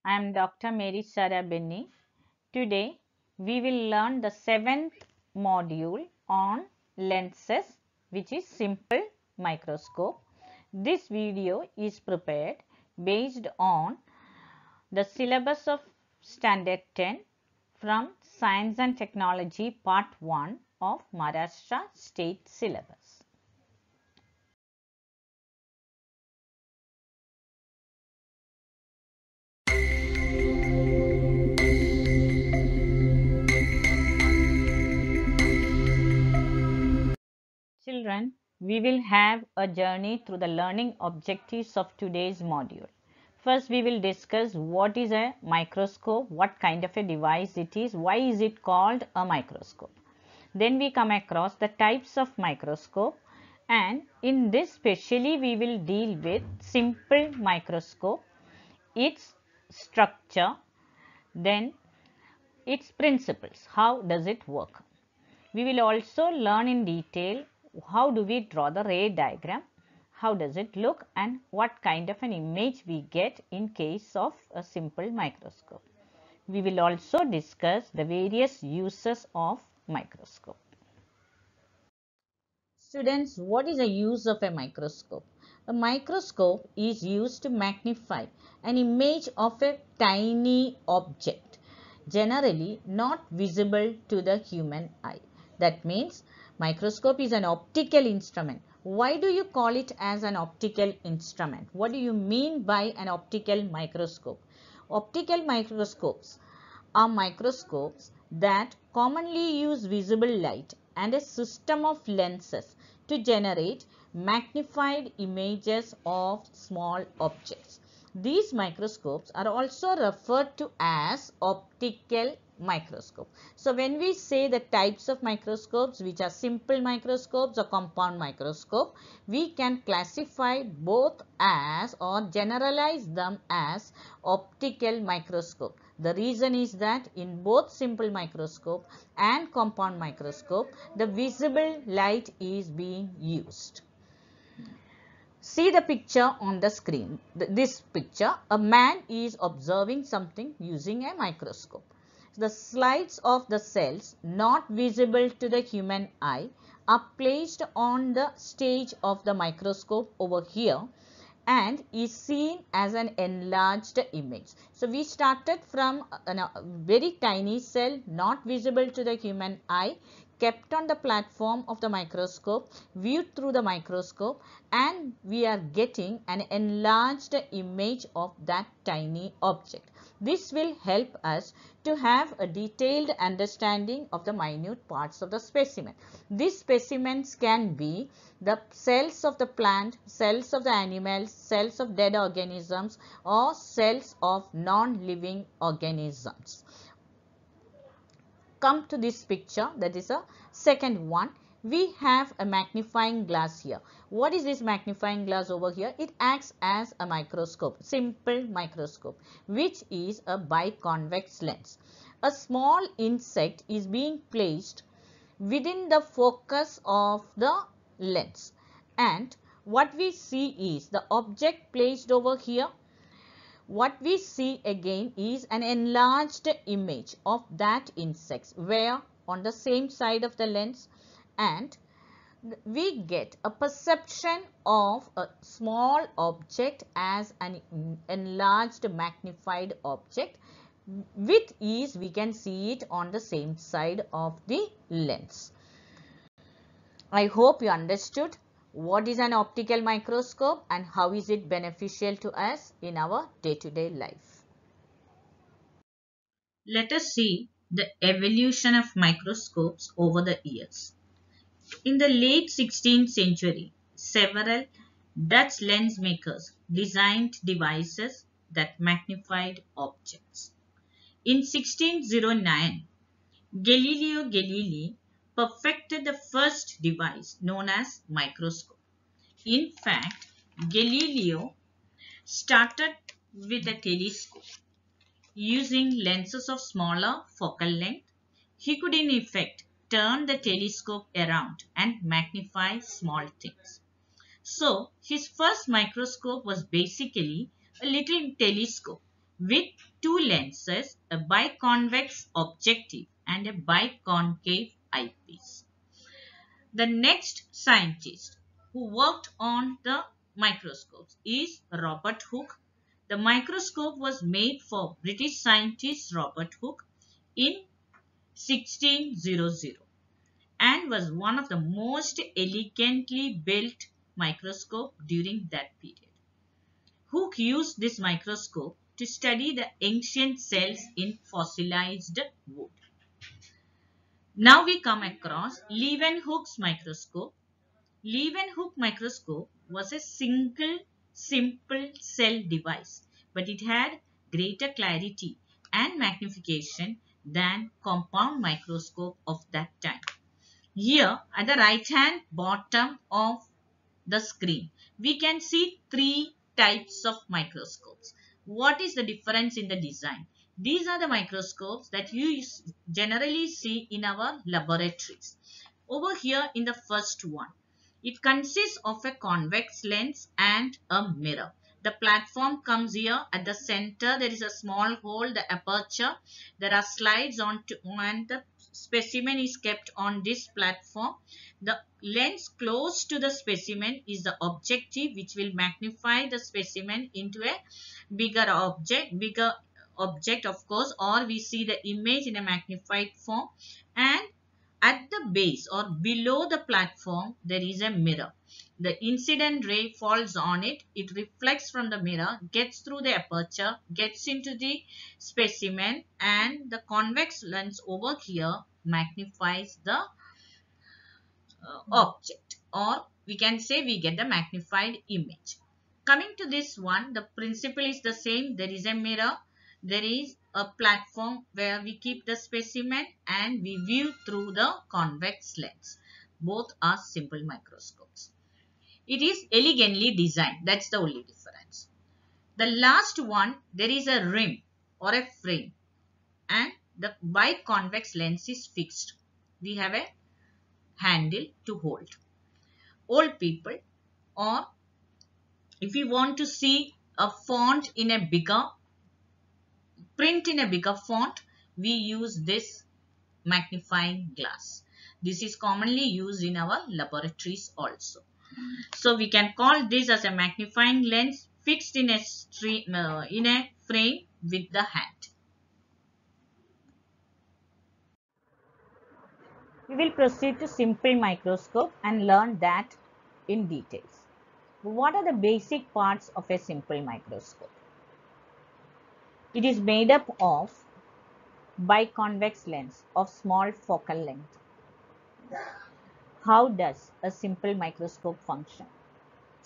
I am Dr. Mary Sarah Benny. Today we will learn the 7th module on lenses, which is simple microscope. This video is prepared based on the syllabus of Standard 10 from Science and Technology Part 1 of Maharashtra State Syllabus. Children, we will have a journey through the learning objectives of today's module. First, we will discuss what is a microscope, what kind of a device it is, why is it called a microscope. Then we come across the types of microscope, and in this specially we will deal with simple microscope, its structure, then its principles, how does it work. We will also learn in detail how do we draw the ray diagram, how does it look, and what kind of an image we get in case of a simple microscope. We will also discuss the various uses of microscope. Students, what is the use of a microscope? A microscope is used to magnify an image of a tiny object, generally not visible to the human eye. That means microscope is an optical instrument. Why do you call it as an optical instrument? What do you mean by an optical microscope? Optical microscopes are microscopes that commonly use visible light and a system of lenses to generate magnified images of small objects. These microscopes are also referred to as optical microscope. So when we say the types of microscopes, which are simple microscopes or compound microscope, we can classify both as or generalize them as optical microscope. The reason is that in both simple microscope and compound microscope, the visible light is being used. See the picture on the screen. This picture, a man is observing something using a microscope. The slides of the cells not visible to the human eye are placed on the stage of the microscope over here and is seen as an enlarged image. So we started from a very tiny cell not visible to the human eye, kept on the platform of the microscope, viewed through the microscope, and we are getting an enlarged image of that tiny object. This will help us to have a detailed understanding of the minute parts of the specimen. These specimens can be the cells of the plant, cells of the animals, cells of dead organisms, or cells of non-living organisms. Come to this picture, that is a second one. We have a magnifying glass here. What is this magnifying glass over here? It acts as a microscope, simple microscope, which is a biconvex lens. A small insect is being placed within the focus of the lens, and what we see is the object placed over here. What we see again is an enlarged image of that insect where on the same side of the lens, and we get a perception of a small object as an enlarged magnified object. With ease we can see it on the same side of the lens. I hope you understood what is an optical microscope and how is it beneficial to us in our day-to-day life. Let us see the evolution of microscopes over the years. In the late 16th century, several Dutch lens makers designed devices that magnified objects. In 1609, Galileo Galilei perfected the first device known as microscope. In fact, Galileo started with a telescope. Using lenses of smaller focal length, he could in effect turn the telescope around and magnify small things. So, his first microscope was basically a little telescope with two lenses, a biconvex objective and a biconcave eyepiece. The next scientist who worked on the microscopes is Robert Hooke. The microscope was made for British scientist Robert Hooke in 1600 and was one of the most elegantly built microscope during that period. Hooke used this microscope to study the ancient cells in fossilized wood. Now we come across Leeuwenhoek's microscope. Leeuwenhoek microscope was a single simple cell device, but it had greater clarity and magnification than compound microscope of that time. Here at the right hand bottom of the screen, we can see three types of microscopes. What is the difference in the design? These are the microscopes that you generally see in our laboratories. Over here in the first one, it consists of a convex lens and a mirror. The platform comes here at the center. There is a small hole, the aperture. There are slides on and the specimen is kept on this platform. The lens close to the specimen is the objective, which will magnify the specimen into a bigger object of course, or we see the image in a magnified form. And at the base or below the platform, there is a mirror. The incident ray falls on it. It reflects from the mirror, gets through the aperture, gets into the specimen, and the convex lens over here magnifies the object, or we can say we get the magnified image. Coming to this one, the principle is the same. There is a mirror. There is a platform where we keep the specimen and we view through the convex lens. Both are simple microscopes. It is elegantly designed. That's the only difference. The last one, there is a rim or a frame and the biconvex lens is fixed. We have a handle to hold. Old people, or if you want to see a font in a bigger print in a bigger font, we use this magnifying glass. This is commonly used in our laboratories also. So we can call this as a magnifying lens fixed in a frame with the hand. We will proceed to simple microscope and learn that in details. What are the basic parts of a simple microscope? It is made up of biconvex lens of small focal length. How does a simple microscope function?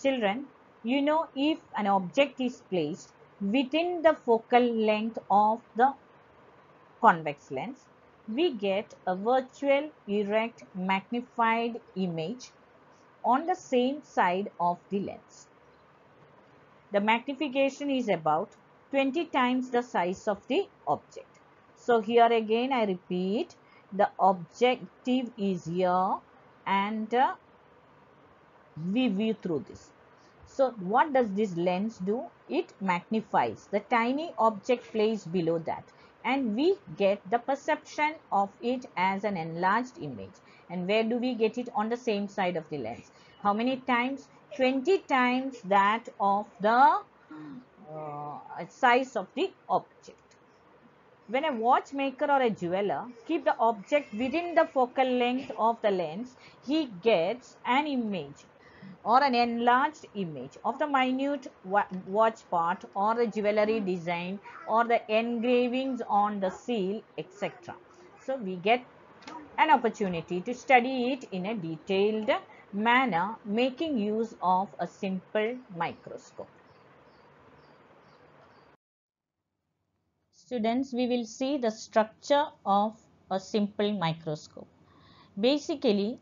Children, you know, if an object is placed within the focal length of the convex lens, we get a virtual erect magnified image on the same side of the lens. The magnification is about 20 times the size of the object. So here again I repeat, the objective is here and we view through this. So what does this lens do? It magnifies the tiny object placed below that and we get the perception of it as an enlarged image. And where do we get it? On the same side of the lens. How many times? 20 times that of the size of the object. When a watchmaker or a jeweler keep the object within the focal length of the lens, he gets an image or an enlarged image of the minute watch part or the jewelry design or the engravings on the seal, etc. So we get an opportunity to study it in a detailed manner, making use of a simple microscope. Students, we will see the structure of a simple microscope. Basically,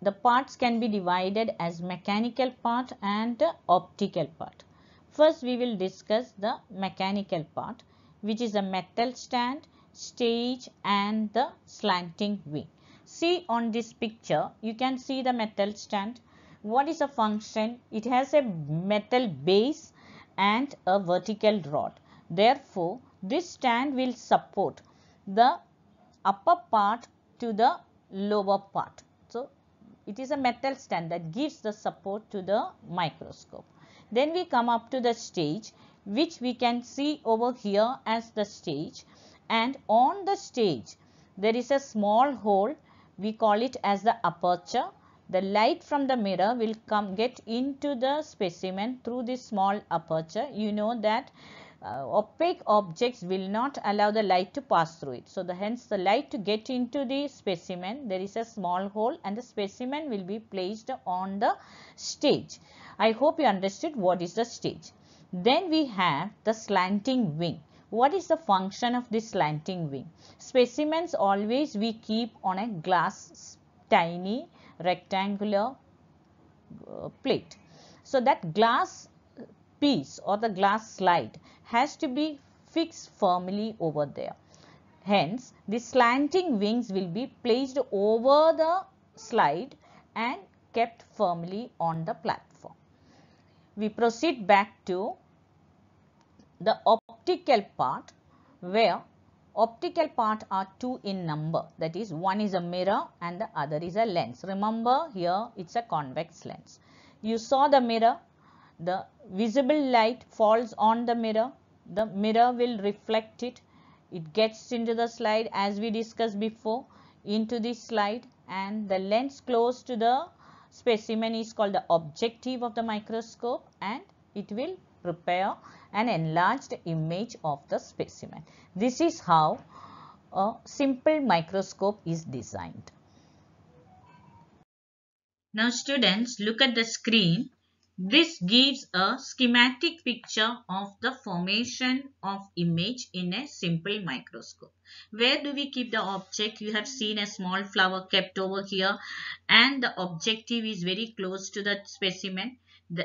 the parts can be divided as mechanical part and optical part. First, we will discuss the mechanical part, which is a metal stand, stage and the slanting wing. See on this picture, you can see the metal stand. What is the function? It has a metal base and a vertical rod. Therefore, this stand will support the upper part to the lower part. So, it is a metal stand that gives the support to the microscope. Then we come up to the stage, which we can see over here as the stage, and on the stage there is a small hole, we call it as the aperture. The light from the mirror will get into the specimen through this small aperture. You know that opaque objects will not allow the light to pass through it. So, hence the light to get into the specimen, there is a small hole and the specimen will be placed on the stage. I hope you understood what is the stage. Then we have the slanting wing. What is the function of this slanting wing? Specimens always we keep on a glass, tiny rectangular plate. So, that glass piece or the glass slide has to be fixed firmly over there. Hence, the slanting wings will be placed over the slide and kept firmly on the platform. We proceed back to the optical part, where optical part are two in number, that is, one is a mirror and the other is a lens. Remember, here it's a convex lens. You saw the mirror, the visible light falls on the mirror will reflect it, it gets into the slide as we discussed before, into this slide, and the lens close to the specimen is called the objective of the microscope, and it will prepare an enlarged image of the specimen. This is how a simple microscope is designed. Now students, look at the screen. This gives a schematic picture of the formation of image in a simple microscope. Where do we keep the object? You have seen a small flower kept over here, and the objective is very close to the specimen.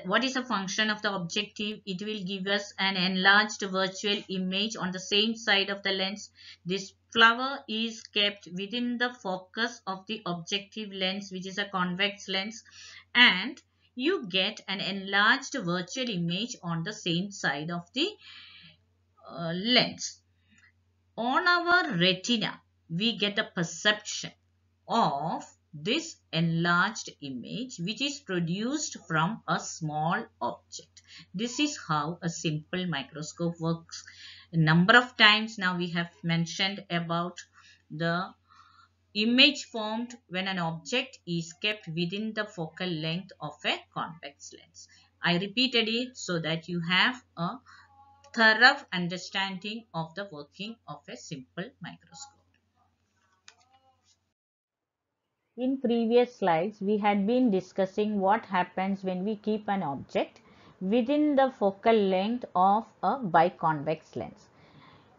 What is the function of the objective? It will give us an enlarged virtual image on the same side of the lens. This flower is kept within the focus of the objective lens, which is a convex lens, and you get an enlarged virtual image on the same side of the lens. On our retina, we get a perception of this enlarged image, which is produced from a small object. This is how a simple microscope works. A number of times now we have mentioned about the image formed when an object is kept within the focal length of a convex lens. I repeated it so that you have a thorough understanding of the working of a simple microscope. In previous slides, we had been discussing what happens when we keep an object within the focal length of a biconvex lens.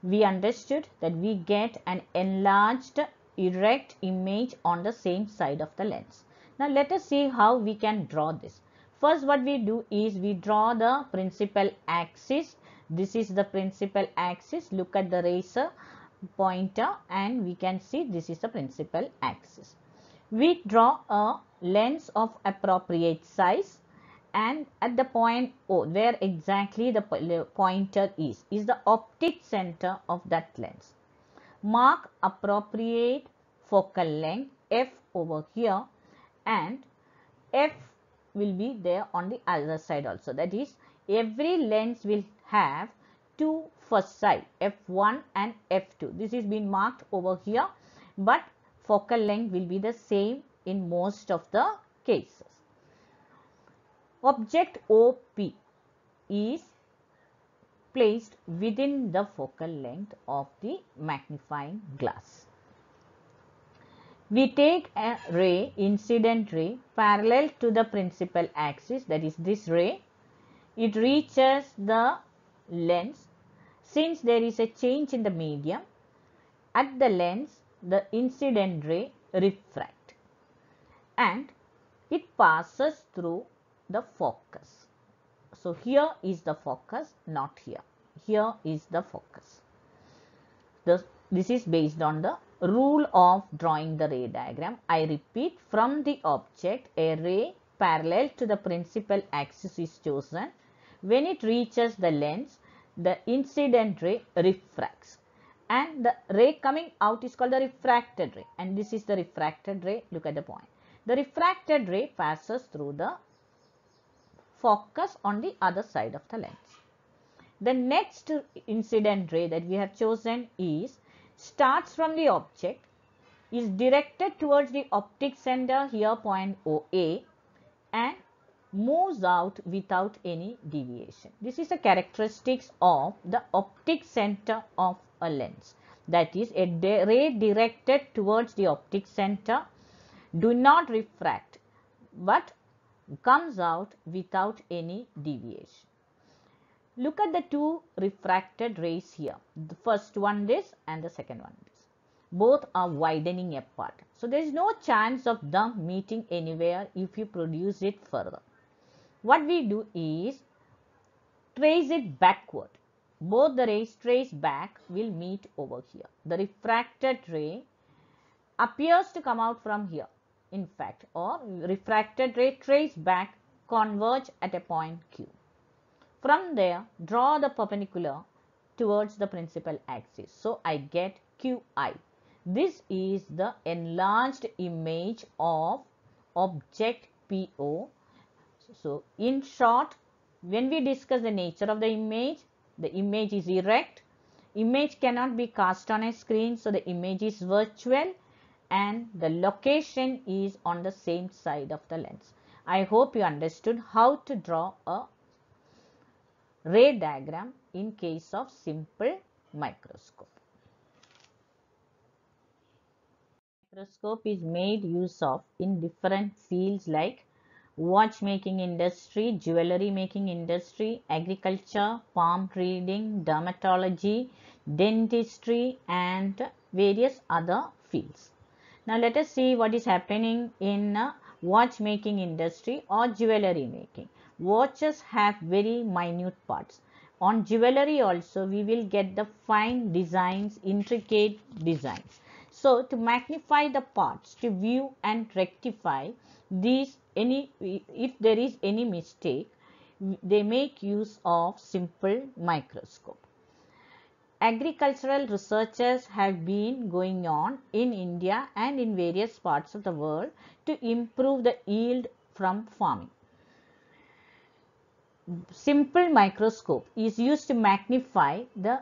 We understood that we get an enlarged erect image on the same side of the lens. Now let us see how we can draw this. First, what we do is we draw the principal axis. This is the principal axis. Look at the razor pointer and we can see this is the principal axis. We draw a lens of appropriate size, and at the point O, where exactly the pointer is the optic center of that lens. Mark appropriate focal length F over here, and F will be there on the other side also. That is, every lens will have two foci, F1 and F2. This is been marked over here, but focal length will be the same in most of the cases. Object OP is placed within the focal length of the magnifying glass. We take a ray, incident ray, parallel to the principal axis, that is this ray. It reaches the lens. Since there is a change in the medium, at the lens, the incident ray refracts and it passes through the focus. So, here is the focus, not here. Here is the focus. This is based on the rule of drawing the ray diagram. I repeat, from the object, a ray parallel to the principal axis is chosen. When it reaches the lens, the incident ray refracts, and the ray coming out is called the refracted ray, and this is the refracted ray. Look at the point. The refracted ray passes through the focus on the other side of the lens. The next incident ray that we have chosen is starts from the object, is directed towards the optic center, here point OA, and moves out without any deviation. This is the characteristics of the optic center of a lens. That is, a ray directed towards the optic center do not refract but comes out without any deviation. Look at the two refracted rays here. The first one this and the second one this. Both are widening apart. So there is no chance of them meeting anywhere if you produce it further. What we do is trace it backward. Both the rays trace back will meet over here. The refracted ray appears to come out from here, in fact, or refracted ray trace back converge at a point Q. From there, draw the perpendicular towards the principal axis. So I get QI. This is the enlarged image of object PO. So in short, when we discuss the nature of the image is erect. Image cannot be cast on a screen, so the image is virtual, and the location is on the same side of the lens. I hope you understood how to draw a ray diagram in case of simple microscope. Microscope is made use of in different fields like watchmaking industry, jewelry making industry, agriculture, palm reading, dermatology, dentistry, and various other fields. Now let us see what is happening in watchmaking industry or jewelry making. Watches have very minute parts. On jewelry also we will get the fine designs, intricate designs. So to magnify the parts, to view and rectify these, if there is any mistake, they make use of simple microscope. Agricultural researches have been going on in India and in various parts of the world to improve the yield from farming. Simple microscope is used to magnify the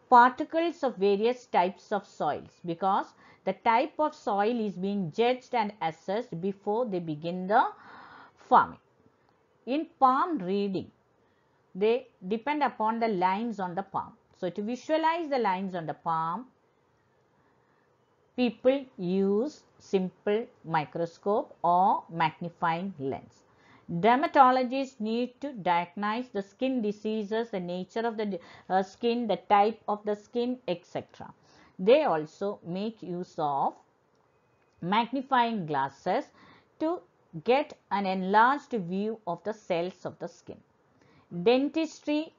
particles of various types of soils, because the type of soil is being judged and assessed before they begin the farming. In palm reading, they depend upon the lines on the palm. So to visualize the lines on the palm, people use simple microscope or magnifying lens. Dermatologists need to diagnose the skin diseases, the nature of the skin, the type of the skin, etc. They also make use of magnifying glasses to get an enlarged view of the cells of the skin. Dentistry,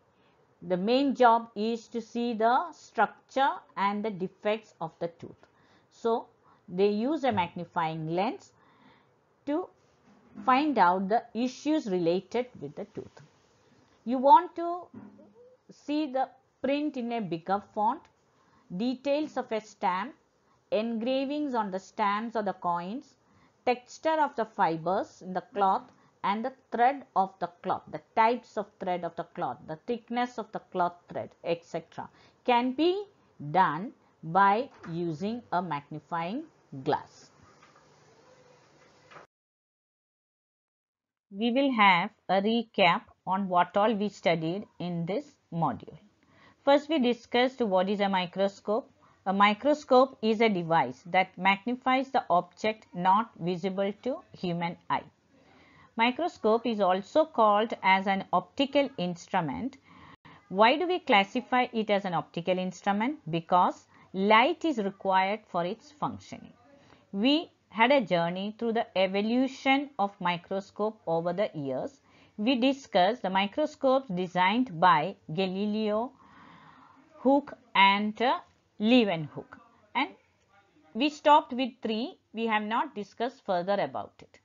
the main job is to see the structure and the defects of the tooth. So they use a magnifying lens to find out the issues related with the tooth. You want to see the print in a bigger font, details of a stamp, engravings on the stamps or the coins, texture of the fibers in the cloth, and the thread of the cloth, the types of thread of the cloth, the thickness of the cloth thread, etc. can be done by using a magnifying glass. We will have a recap on what all we studied in this module. First, we discussed what is a microscope. A microscope is a device that magnifies the object not visible to human eye. Microscope is also called as an optical instrument. Why do we classify it as an optical instrument? Because light is required for its functioning. We had a journey through the evolution of microscope over the years. We discussed the microscopes designed by Galileo, Hooke and Leeuwenhoek, and we stopped with 3. We have not discussed further about it.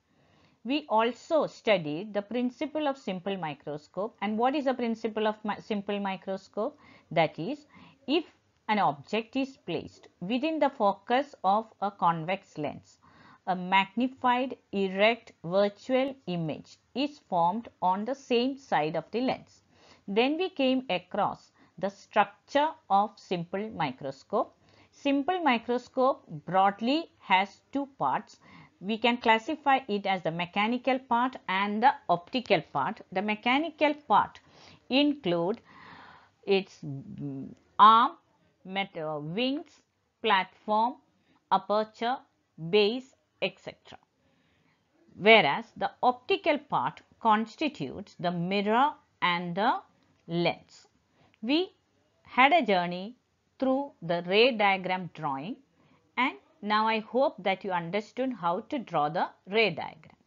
We also studied the principle of simple microscope. And what is the principle of simple microscope? That is, if an object is placed within the focus of a convex lens, a magnified erect virtual image is formed on the same side of the lens. Then we came across the structure of simple microscope. Simple microscope broadly has two parts. We can classify it as the mechanical part and the optical part. The mechanical part include its arm, wings, platform, aperture, base, etc. Whereas the optical part constitutes the mirror and the lens. We had a journey through the ray diagram drawing, and now I hope that you understood how to draw the ray diagram.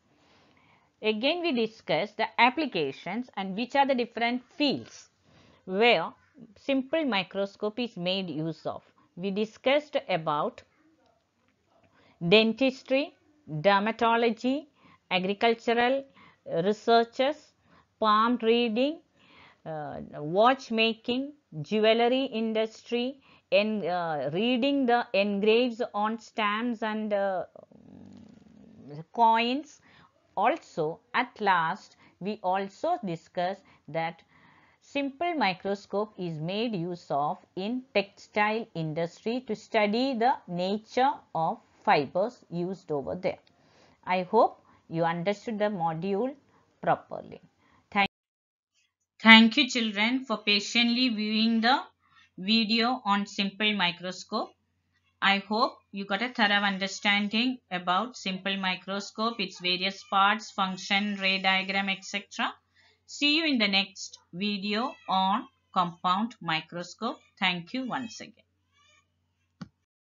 Again, we discussed the applications and which are the different fields where simple microscope is made use of. We discussed about dentistry, dermatology, agricultural researches, palm reading, watchmaking, jewelry industry, and reading the engraves on stamps and coins. Also, at last, we also discussed that simple microscope is made use of in textile industry to study the nature of fibers used over there. I hope you understood the module properly. Thank you children for patiently viewing the video on simple microscope. I hope you got a thorough understanding about simple microscope, its various parts, function, ray diagram, etc. See you in the next video on compound microscope. Thank you once again.